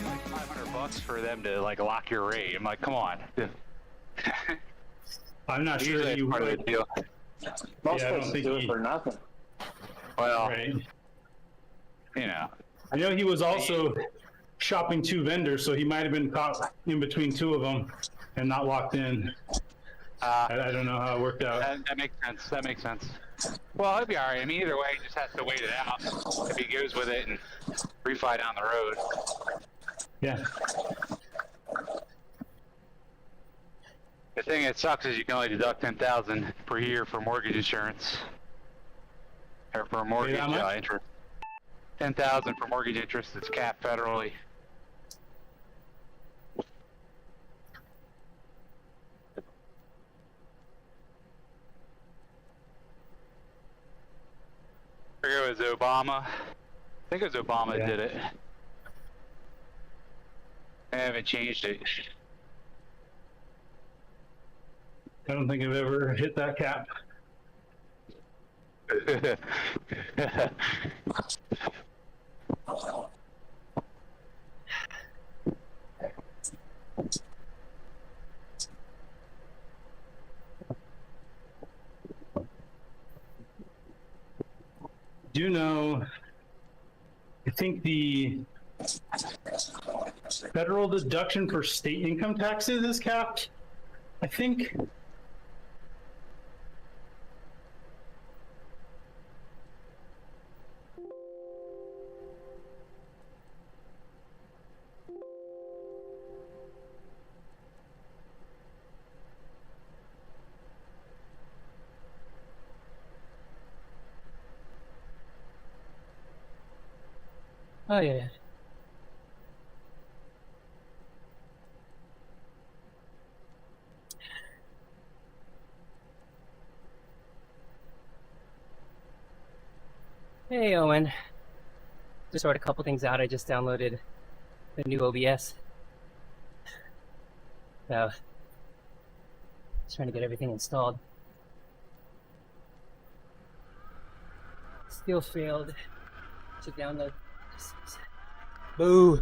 $500 for them to like lock your rate. I'm like, come on. I'm not sure Usually that you it's part of would. the deal. Most Yeah, I don't places think do he- it for nothing. Well, Right. you know. I know he was also shopping 2 vendors, so he might have been caught in between 2 of them and not locked in. I don't know how it worked out. That makes sense. That makes sense. Well, he'll be all right. I mean, either way, he just has to wait it out. If he goes with it and refi down the road. Yeah. The thing that sucks is you can only deduct $10,000 per year for mortgage insurance, or for mortgage how much? interest. $10,000 for mortgage interest. It's capped federally. I forget it was Obama. I think it was Obama that did it. I haven't changed it. I don't think I've ever hit that cap. Do know, I think the federal deduction for state income taxes is capped. I think. Oh yeah. Hey Owen. Just sort a couple things out. I just downloaded the new OBS. So just trying to get everything installed. Still failed to download. Boo!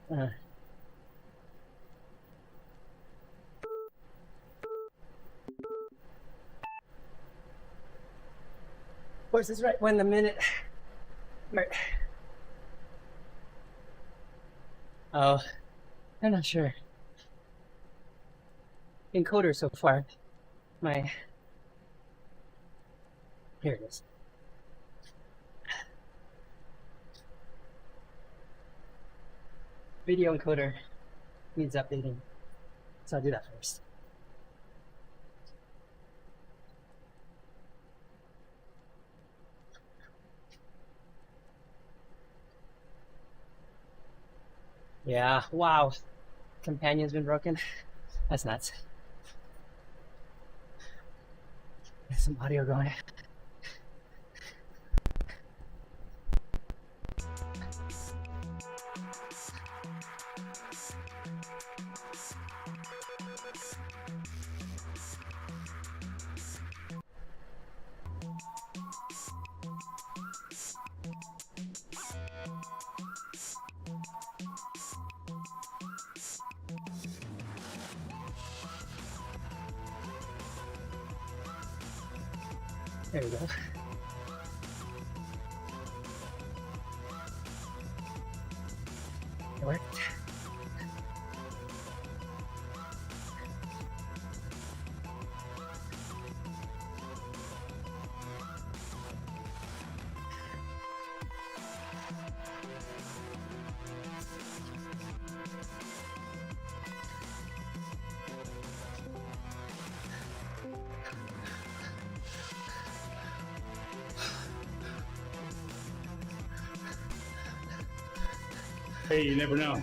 Of course, it's right when the minute. Right. Oh, I'm not sure. Encoder so far. Here it is. Video encoder needs updating, so I'll do that first. Yeah, wow. Companion's been broken. That's nuts. There's some audio going. There we go. It worked. Hey, you never know.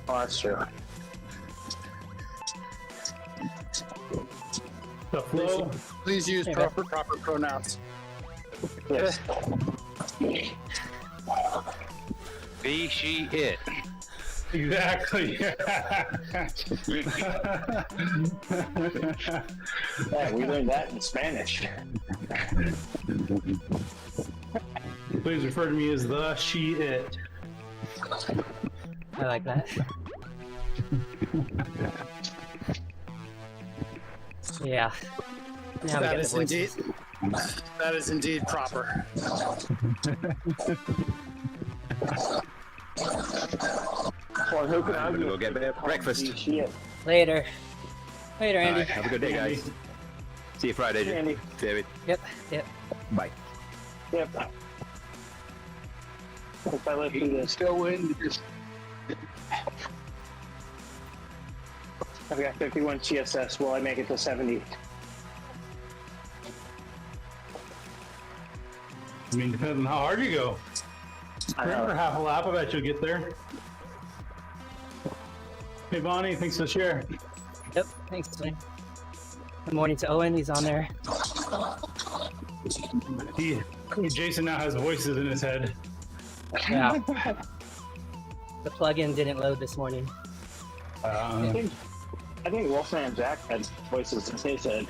Oh, that's true. The flow. Please use Hey, proper pronouns. Yes. Be she it. Exactly. Yeah, we learned that in Spanish. Please refer to me as the she it. I like that. Yeah. Now we That get is the indeed. voices. That is indeed proper. Well, who can I'm gonna go get breakfast. Shit. Later. Later, All Andy. right, have a good day, guys. See you Friday, Andy. David. Yep. Yep. Bye. Yep. If I live through this, Go in. Just I've got 51 CSS. Will I make it to 70? I mean, depends on how hard you go. I know. Remember half a lap, I bet you'll get there. Hey, Bonnie, thanks for the share. Yep. Thanks, Tony. Good morning to Owen. He's on there. Jason now has voices in his head. Yeah. The plugin didn't load this morning. I think Wolfman Jack had voices in his head.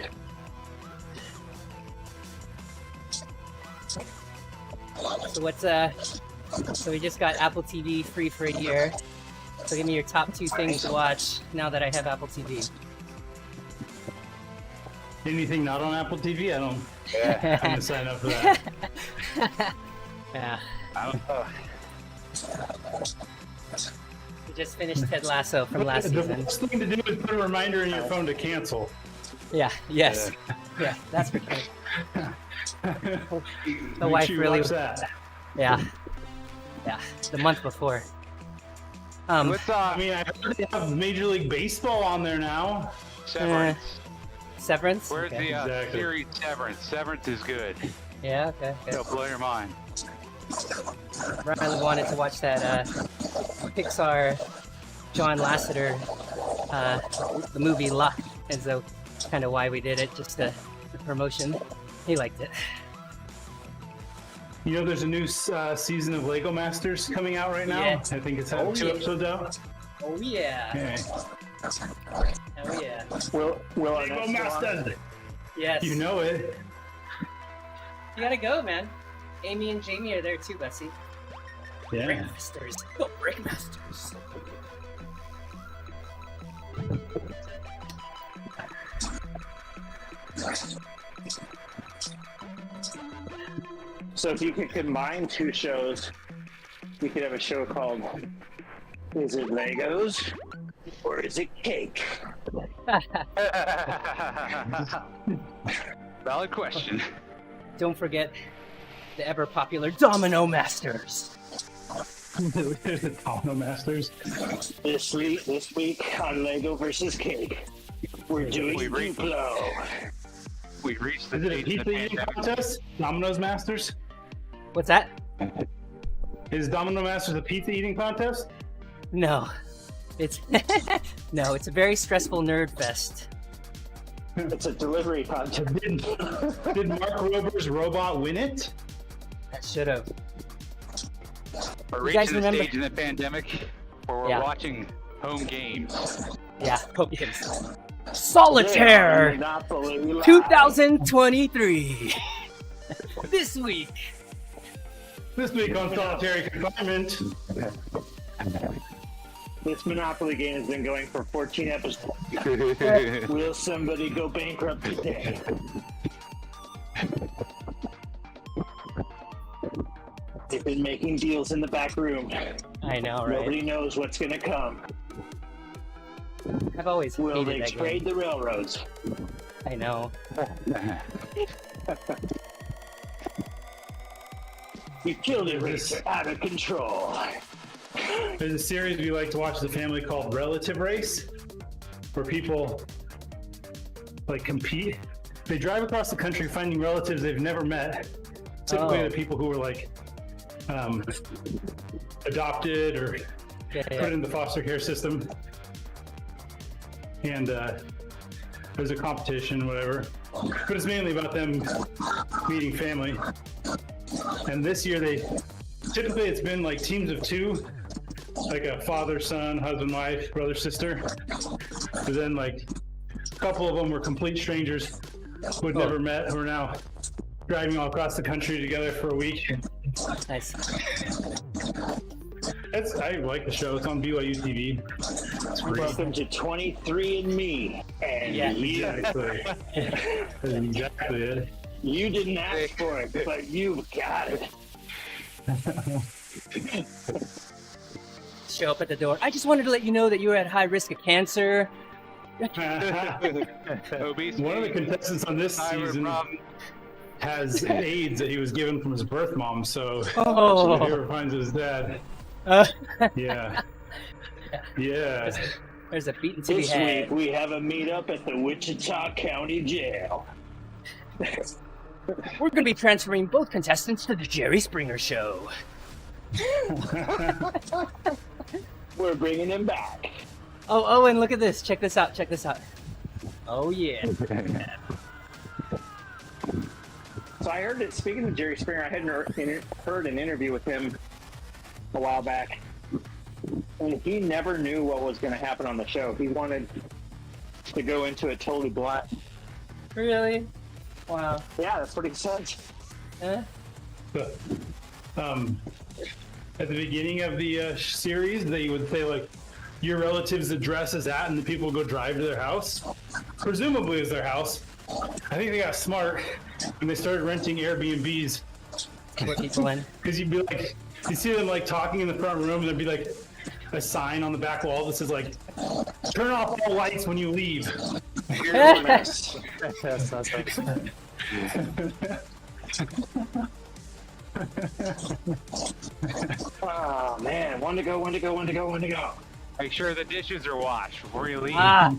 So what's so we just got Apple TV free for a year. So give me your top 2 things to watch now that I have Apple TV. Anything not on Apple TV? I don't. yeah. I'm gonna sign up for that. Yeah. I don't know. We just finished Ted Lasso from last The season. best thing to do is put a reminder in your phone to cancel. Yeah. Yes. Yeah. That's for sure. The wife Make sure you really. watch that. Yeah. Yeah. The month before. What's I mean, I heard they have Major League Baseball on there now. Severance? Severance? Where's Okay. the Exactly. series Severance? Severance is good. Yeah. Okay. It'll blow your mind. Riley wanted to watch that Pixar John Lasseter the movie Luck, and so kind of why we did it, just the promotion. He liked it. You know, there's a new season of Lego Masters coming out right now. Yeah. I think it's Oh, 2 yeah. episodes out. Oh yeah. Okay. Oh yeah. Will our Lego next one? Masters. Yes. You know it. You gotta go, man. Amy and Jamie are there too, Bessie. Yeah. Breakmasters. Go Breakmasters. So if you could combine 2 shows, you could have a show called Is It Legos or Is It Cake? Valid question. Don't forget the ever popular Domino Masters. Domino Masters. This week on Lego versus Cake, we're doing We read- Duplo. We reached the Is it a stage in the pizza eating pandemic. contest? Domino's Masters? What's that? Is Domino Masters a pizza eating contest? No. It's no, it's a very stressful nerd fest. It's a delivery contest. Did Mark Rober's robot win it? I should have. We're You guys reaching the remember- stage in the pandemic where we're Yeah. watching home games. Yeah, hope you can. Solitaire Monopoly Live. 2023. This week. This week on Solitary Confinement. This Monopoly game has been going for 14 episodes. Will somebody go bankrupt today? They've been making deals in the back room. I know, right? Nobody knows what's going to come. I've always Will hated they that trade game. the railroads? I know. You killed it, racer. Out of control. There's a series we like to watch as a family called Relative Race, where people like compete. They drive across the country finding relatives they've never met. Typically, Oh. the people who were like adopted or Yeah, put in the foster care system. And there's a competition, whatever. But it's mainly about them meeting family. And this year typically it's been like teams of 2, like a father, son, husband, wife, brother, sister. But then like a couple of them were complete strangers who had never met, who are now driving all across the country together for a week. Nice. I like the show. It's on BYU TV. It's great. Welcome to 23andMe. And Yeah. Exactly. That's exactly it. you didn't ask for it, but you got it. Show up at the door. I just wanted to let you know that you were at high risk of cancer. Obesity. One of the contestants on this thyroid season problem. has AIDS that he was given from his birth mom, so Oh. if he ever finds his dad. Uh, Yeah. Yeah. there's a beating to be This had. week we have a meetup at the Wichita County Jail. We're going to be transferring both contestants to the Jerry Springer Show. We're bringing him back. Oh, and look at this. Check this out. Oh, yeah. So I heard that, speaking of Jerry Springer, I hadn't heard an interview with him a while back. And he never knew what was going to happen on the show. He wanted to go into it totally blind. Really? Wow. Yeah, that's what he said. Huh? But, at the beginning of the series, they would say, like, your relative's address is at, and the people would go drive to their house. Presumably it's their house. I think they got smart when they started renting Airbnbs. Put people in. Because you'd be like, you see them like talking in the front room, and there'd be like a sign on the back wall that says like, turn off all lights when you leave. Oh, man. One to go. Make sure the dishes are washed before you leave. Ah.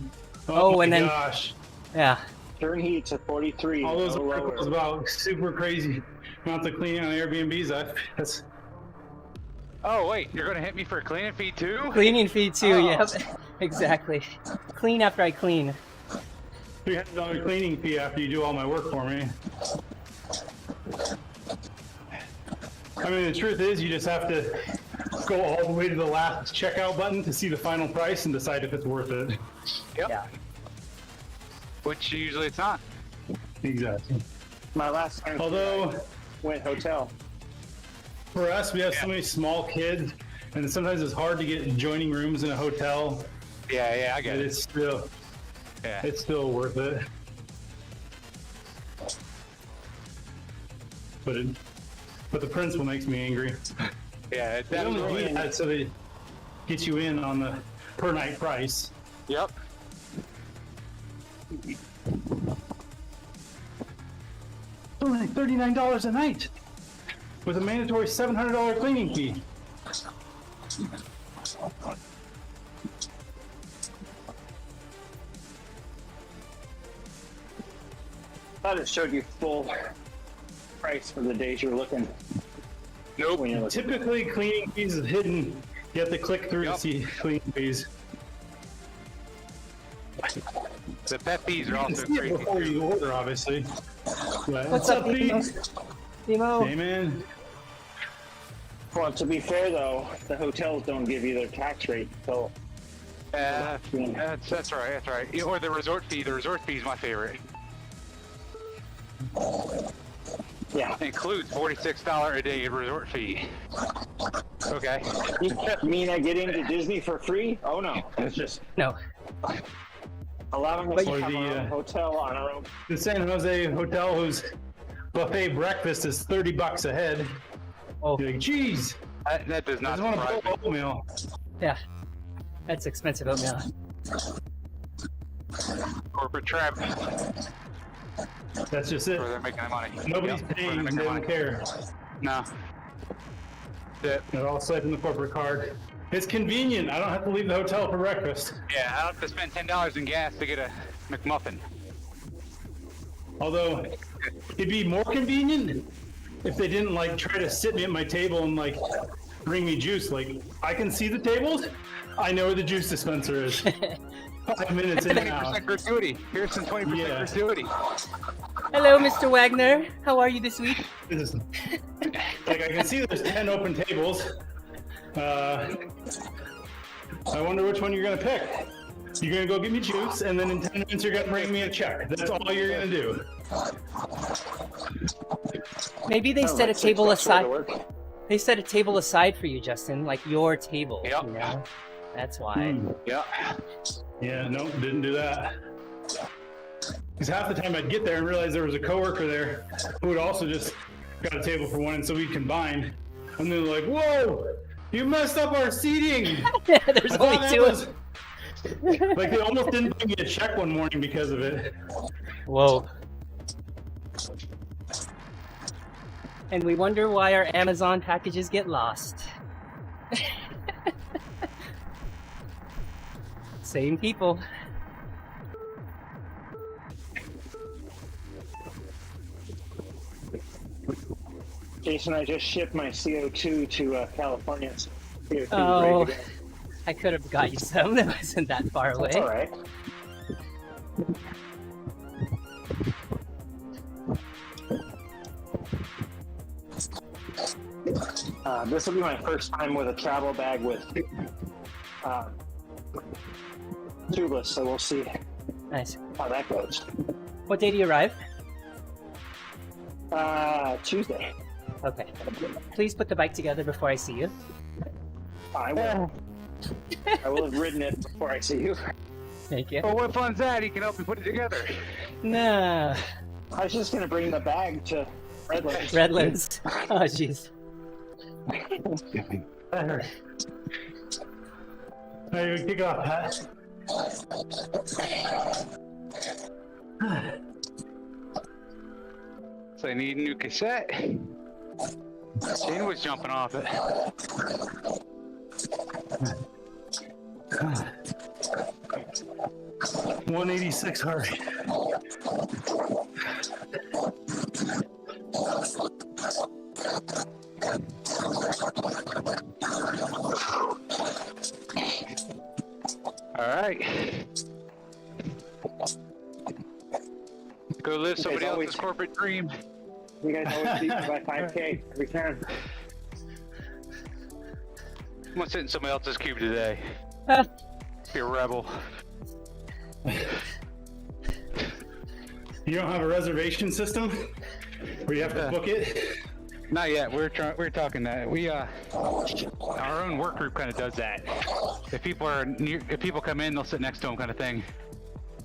Oh, and my then- gosh. Yeah. Turn heat to 43. All those no lower. articles about super crazy amounts of cleaning on Airbnbs, that's Oh wait, you're gonna hit me for a cleaning fee too? Cleaning fee, too. Oh. Yep. Exactly. Clean after I clean. $300 cleaning fee after you do all my work for me. I mean, the truth is, you just have to go all the way to the last checkout button to see the final price and decide if it's worth it. Yep. Yeah. Which usually it's not. Exactly. My last time Although, went hotel. for us, we have so many small kids, and sometimes it's hard to get adjoining rooms in a hotel. Yeah, I get But it. it's still worth it. But the principal makes me angry. Yeah, They that only do that so they get you in on the per night price. Yep. Only $39 a night, with a mandatory $700 cleaning fee. Thought it showed you full price for the days you're looking. Nope. When you're looking. Typically, cleaning fees is hidden. You have to click through Yep. to see cleaning fees. The pet peeves are You can also see it crazy. before you order, obviously. But What's up, Pete? Demo? Hey, man. Well, to be fair though, the hotels don't give you their tax rate until That's right. Yeah, or the resort fee. The resort fee is my favorite. yeah. It includes $46 a day resort fee. Okay. You mean I get into Disney for free? Oh no, it's just No. allowing us to Or have the, our own hotel on our own. The San Jose hotel whose buffet breakfast is $30 a head. Oh, You're like, geez, That does I not just want a surprise bowl me. of oatmeal. yeah. That's expensive oatmeal. Corporate trap. That's just it. Where they're making their money. Nobody's Yep, where paying, they're they making their don't money. care. No. Yeah, They're all swiping the corporate card. It's convenient. I don't have to leave the hotel for breakfast. I don't have to spend $10 in gas to get a McMuffin. Although, it'd be more convenient if they didn't like try to sit me at my table and like bring me juice. Like, I can see the tables. I know where the juice dispenser is. 5 minutes in and out. 20% gratuity. Here's some 20% Yeah. gratuity. Hello, Mr. Wagner. How are you this week? This is- Like I can see there's 10 open tables. I wonder which one you're gonna pick. You're gonna go get me juice, and then in 10 minutes you're gonna bring me a check. That's all you're gonna do. Maybe they Sounds set a like table 6 bucks aside. worth of work. They set a table aside for you, Justin, like your table. Yep. You know? That's why. Yeah. Yeah, no, didn't do that. Because half the time I'd get there and realize there was a coworker there who had also just got a table for one, and so we'd combine. And they're like, "Whoa, you messed up our seating." There's I only thought two. that was- Like they almost didn't bring me a check one morning because of it. Whoa. And we wonder why our Amazon packages get lost. Same people. Jason, I just shipped my CO2 to California. CO2 is Oh, ready to go. I could have got you some. That wasn't that far away. That's all right. This will be my first time with a travel bag with tubeless, so we'll see Nice. how that goes. What day do you arrive? Tuesday. Okay. Please put the bike together before I see you. I will. I will have ridden it before I see you. Thank you. Well, what fun's that? He can help you put it together. No. I was just gonna bring the bag to Redlands. Redlands. Oh, jeez. That hurt. All right, kick off, Pat. So I need a new cassette. Shane was jumping off it. 186 heart rate. All right. Go live somebody always- else's corporate dream. You guys always beat me by 5K every time. I'm gonna sit in somebody else's cube today. Ah, Be a rebel. You don't have a reservation system where you have to book it? Not yet. We're talking that our own work group kind of does that. If people come in, they'll sit next to them, kind of thing.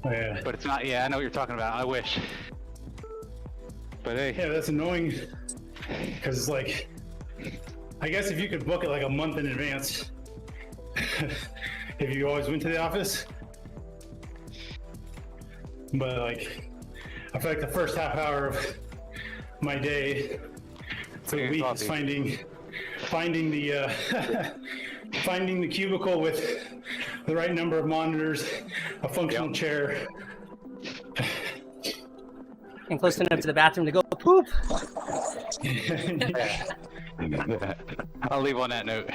Oh, yeah. But it's not. Yeah, I know what you're talking about. I wish. But hey, Yeah, that's annoying. Because it's like, I guess if you could book it like a month in advance, if you always went to the office. But like, I feel like the first half hour of my day for the week is finding the finding the cubicle with the right number of monitors, a functional chair. and close enough to the bathroom to go poop. I'll leave on that note.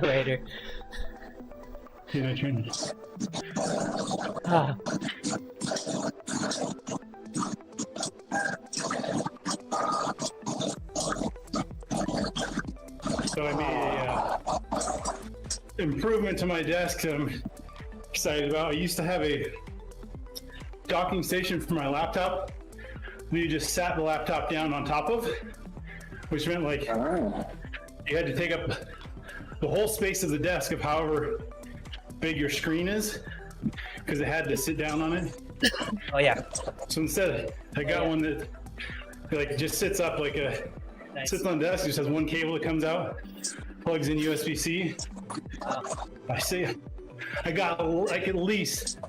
Later. Yeah, turn. Ah. So I made a improvement to my desk that I'm excited about. I used to have a docking station for my laptop that you just sat the laptop down on top of, which meant like you had to take up the whole space of the desk of however big your screen is, because it had to sit down on it. Oh yeah. So instead, I got one that like just sits up like a Nice. sits on the desk. Just has one cable that comes out, plugs in USB-C. I got like at least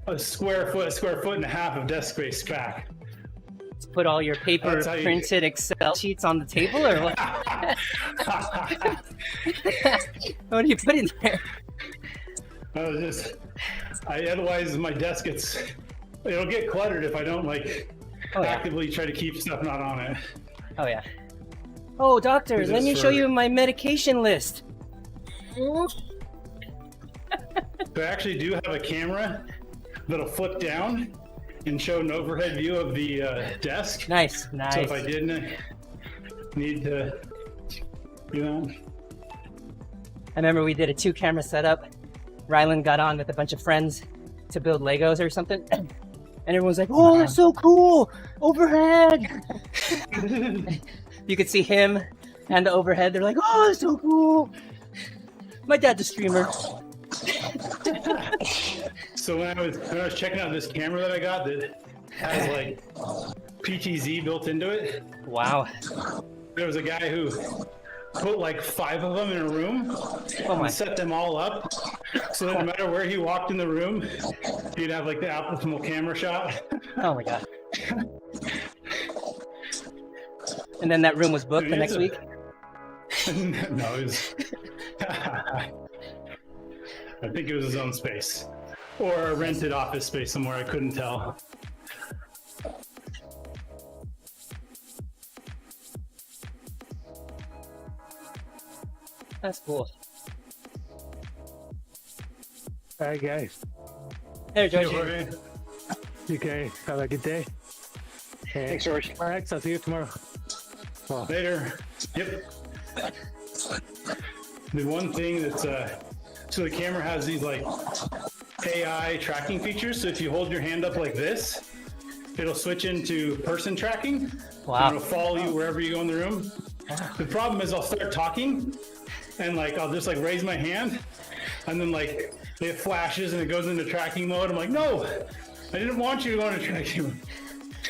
a square foot and a half of desk space back. Put all your paper That's how you- printed Excel sheets on the table, or what? What do you put in there? Otherwise my desk it'll get cluttered if I don't like Oh, yeah. actively try to keep stuff not on it. Oh yeah. Oh, doctor, Is let this me show for- you my medication list. So I actually do have a camera that'll flip down and show an overhead view of the desk. Nice, nice. So if I didn't, need to, you know. I remember we did a 2-camera setup. Rylan got on with a bunch of friends to build Legos or something. And everyone's like, oh, that's so cool! Overhead! You could see him and the overhead. They're like, oh, that's so cool! My dad's a streamer. So when I was checking out this camera that I got that has like PTZ built into it, Wow. there was a guy who put like 5 of them in a room Oh my. and set them all up so that no matter where he walked in the room, he'd have like the optimal camera shot. Oh my god. And then that room was booked the next week? No, it was. I think it was his own space. Or a rented office space somewhere, I couldn't tell. That's cool. All right, guys. There, George. Jorge. Okay, have a good day. And Thanks, George. all right, I'll see you tomorrow. Well, Later. Yep. The one thing that's so the camera has these like AI tracking features. So if you hold your hand up like this, it'll switch into person tracking. Wow. And it'll follow you wherever you go in the room. The problem is I'll start talking and like I'll just like raise my hand and then like it flashes and it goes into tracking mode. I'm like, no, I didn't want you to go into tracking mode.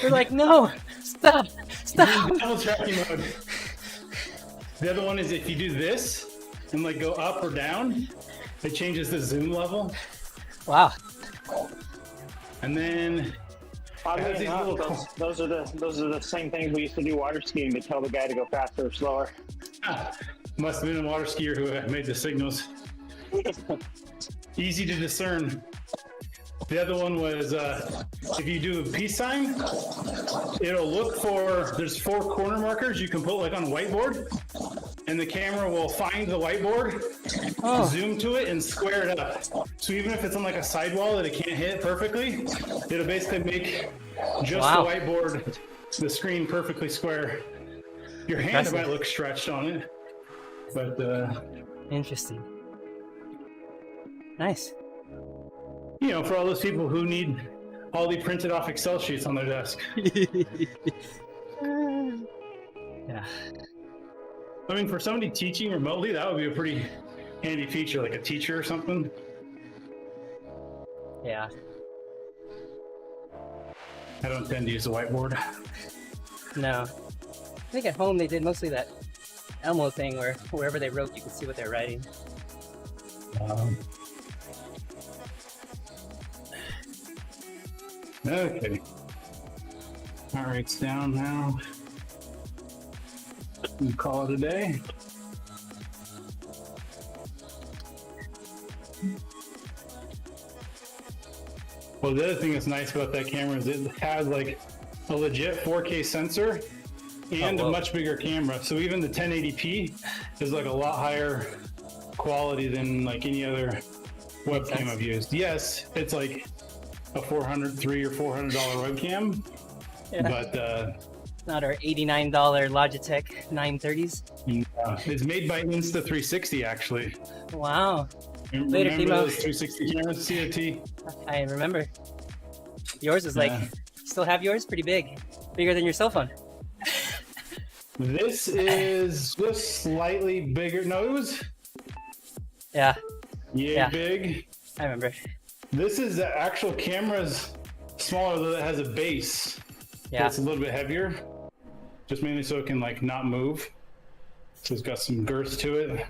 You're like, no, stop, stop. Double tracking mode. The other one is if you do this and like go up or down, it changes the zoom level. Wow. And then Oddly Has these enough, little- those are the same things we used to do water skiing to tell the guy to go faster or slower. must have been a water skier who made the signals. Easy to discern. The other one was if you do a peace sign, it'll look for, there's 4 corner markers you can put like on a whiteboard, and the camera will find the whiteboard, zoom to it, and square it up. So even if it's on like a sidewall that it can't hit perfectly, it'll basically make just Wow. the whiteboard, the screen perfectly square. Your hand Impressive. might look stretched on it, but Interesting. Nice. you know, for all those people who need all the printed off Excel sheets on their desk. Yeah. I mean, for somebody teaching remotely, that would be a pretty handy feature, like a teacher or something. Yeah. I don't tend to use a whiteboard. No. I think at home they did mostly that Elmo thing where wherever they wrote, you could see what they're writing. Okay. All right, it's down now. We call it a day. Well, the other thing that's nice about that camera is it has like a legit 4K sensor and Oh, whoa. a much bigger camera. So even the 1080p is like a lot higher quality than like any other webcam sense. I've used. Yes, it's like a $300 or $400 webcam, Yeah. but Not our $89 Logitech 930s. it's made by Insta360 actually. Wow. Remember Later, Timo. those 360 cameras, COT? I remember. Yours is like, Yeah. still have yours? Pretty big. Bigger than your cell phone. This is just slightly bigger. No, it was Yeah, yeah. Big. I remember. This is the actual camera's smaller, though it has a base. Yeah. It's a little bit heavier, just mainly so it can like not move. So it's got some girth to it.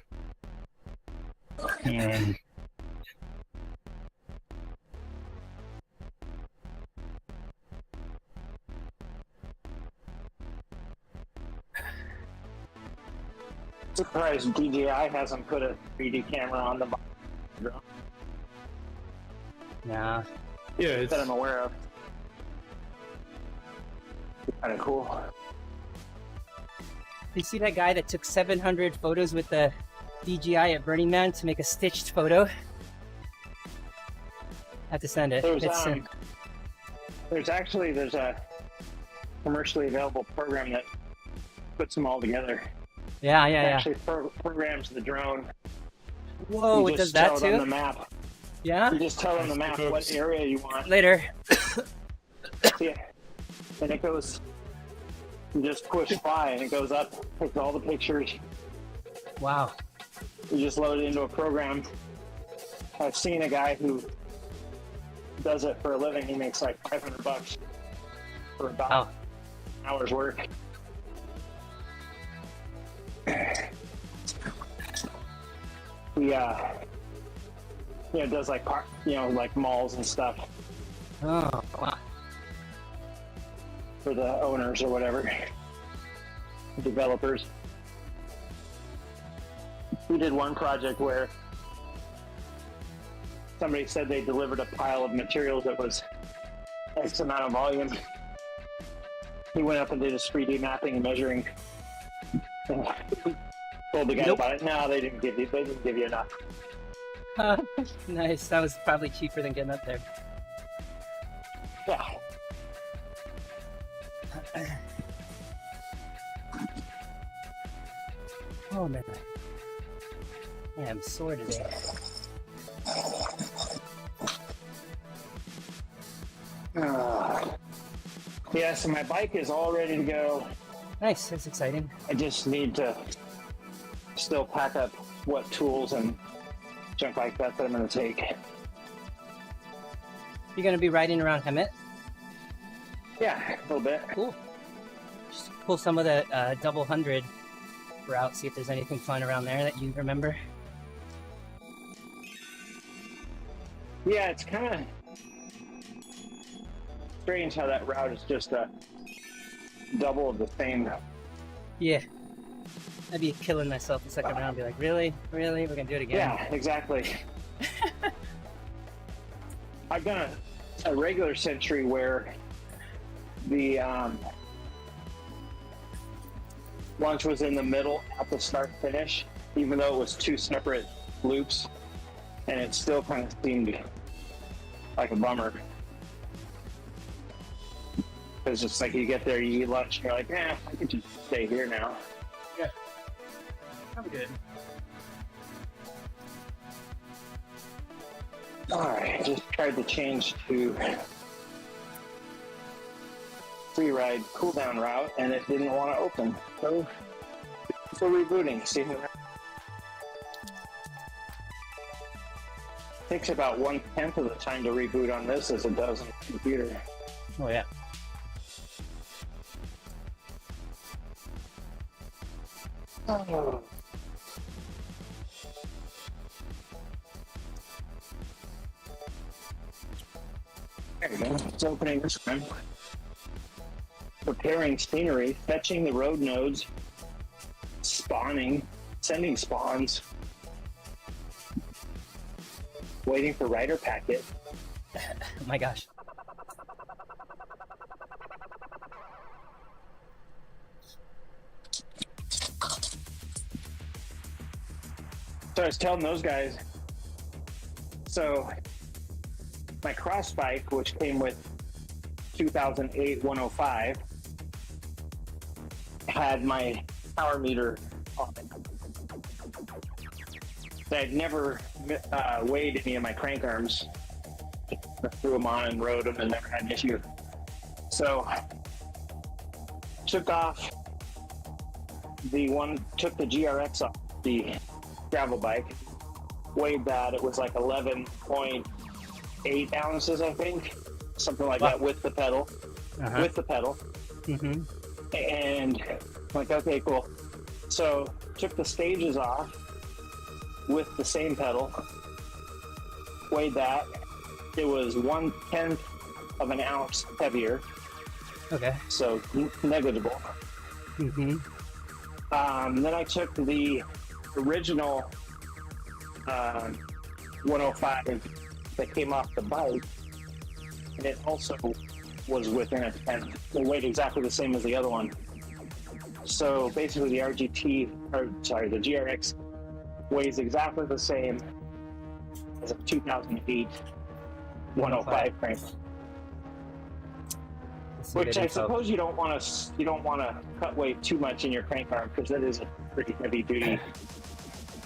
Anyway. Surprised DJI hasn't put a 3D camera on the drone Yeah. Yeah, it's that I'm aware of. Kind of cool. You see that guy that took 700 photos with the DJI at Burning Man to make a stitched photo? Have to send it. There's It's, there's a commercially available program that puts them all together. Yeah, yeah, yeah. Actually programs the drone. Whoa, it does that tell it on the too? map. Yeah? You just tell it on the map what area you want. Later. Yeah. And it goes, you just push fly and it goes up, takes all the pictures. Wow. You just load it into a program. I've seen a guy who does it for a living. He makes like $500 for about an hour's work. It does like like malls and stuff Oh, wow. for the owners or whatever, developers. We did one project where somebody said they delivered a pile of materials that was X amount of volume. He went up and did his 3D mapping and measuring. Told the guy about it. No, they didn't give you enough. Nice. That was probably cheaper than getting up there. Yeah. Oh man. I am sore today. Yeah, so my bike is all ready to go. Nice. That's exciting. I just need to still pack up what tools and junk like that I'm going to take. You're gonna be riding around Hemet? Yeah, a little bit. Cool. Just pull some of the double 100 route, see if there's anything fun around there that you remember. Yeah, it's kind of strange how that route is just a double of the same. Yeah. I'd be killing myself the second round, be like, really? Really? We're gonna do it again? Yeah, exactly. I've done a regular century where the launch was in the middle at the start finish, even though it was two separate loops, and it still kind of seemed like a bummer. It's just like you get there, you eat lunch, and you're like, I could just stay here now. Yeah. I'm good. Alright, just tried to change to free ride cooldown route, and it didn't want to open. So rebooting. See, takes about 1/10 of the time to reboot on this as it does on the computer. Oh yeah. Oh. There we go. It's opening this one. Preparing scenery, fetching the road nodes, spawning, sending spawns, waiting for rider packet. Oh my gosh. So I was telling those guys, so my cross bike, which came with 2008 105, had my power meter on it. I'd never weighed any of my crank arms. I threw them on and rode them and never had an issue. So took the GRX off the gravel bike, weighed that. It was like 11.8 ounces, I think, something like that, with the pedal. With the pedal. Mm-hmm. And I'm like, okay, cool. So took the stages off with the same pedal, weighed that. It was 1/10 of an ounce heavier. Okay. So negligible. Mm-hmm. Then I took the original 105 that came off the bike, and it also was within a 10th. It weighed exactly the same as the other one. So basically the the GRX weighs exactly the same as a 2008 105 crank. Some Which good I info. suppose you don't want to cut weight too much in your crank arm because that is a pretty heavy duty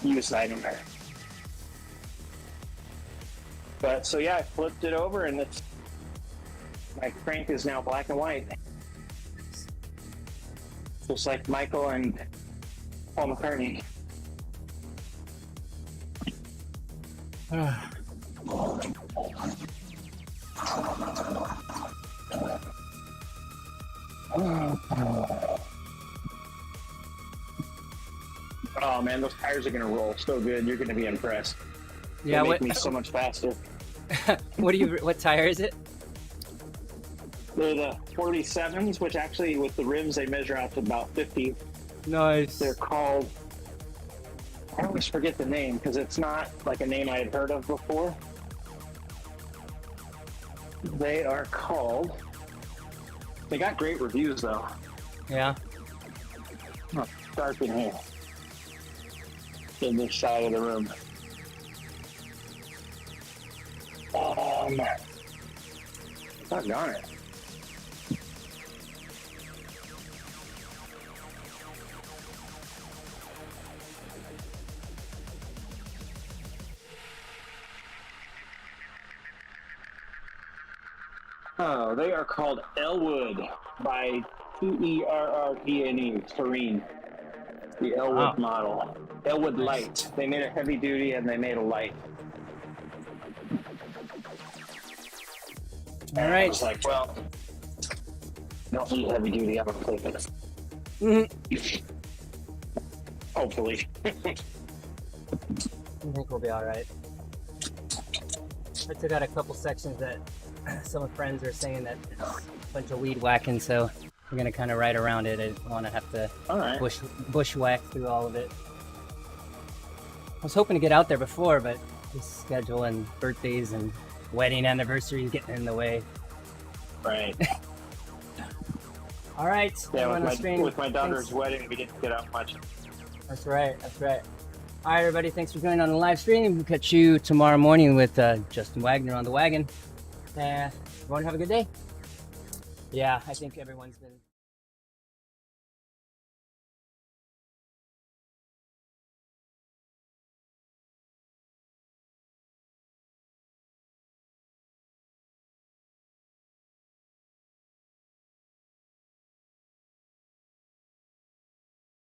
use item there. But so yeah, I flipped it over and my crank is now black and white, just like Michael and Paul McCartney. Oh man, those tires are gonna roll so good. You're gonna be impressed. Yeah, They make what me so much faster. what tire is it? They're the 47s, which actually with the rims they measure out to about 50. Nice. They're called, I always forget the name because it's not like a name I had heard of before. They are called, they got great reviews though. Yeah. Oh, dark in here. In this side of the room. Doggone it. Oh, they are called Elwood by Terrene, Terrene. The Elwood model. Elwood Light. They made a heavy duty and they made a light. All I right. was like, well, don't need heavy duty. I'm gonna take it. Mm-hmm. Hopefully. I think we'll be all right. I took out a couple sections that some friends are saying that it's a bunch of weed whacking, so we're gonna kind of ride around it. I don't want to have to All right. bushwhack through all of it. I was hoping to get out there before, but this schedule and birthdays and wedding anniversaries getting in the way. Right. All right. Yeah, everyone on the stream, with my daughter's thanks. wedding, we didn't get out much. That's right. That's right. All right, everybody. Thanks for joining on the live stream. We'll catch you tomorrow morning with Justin Wagner on the wagon. Everyone have a good day. Yeah, I think everyone's been...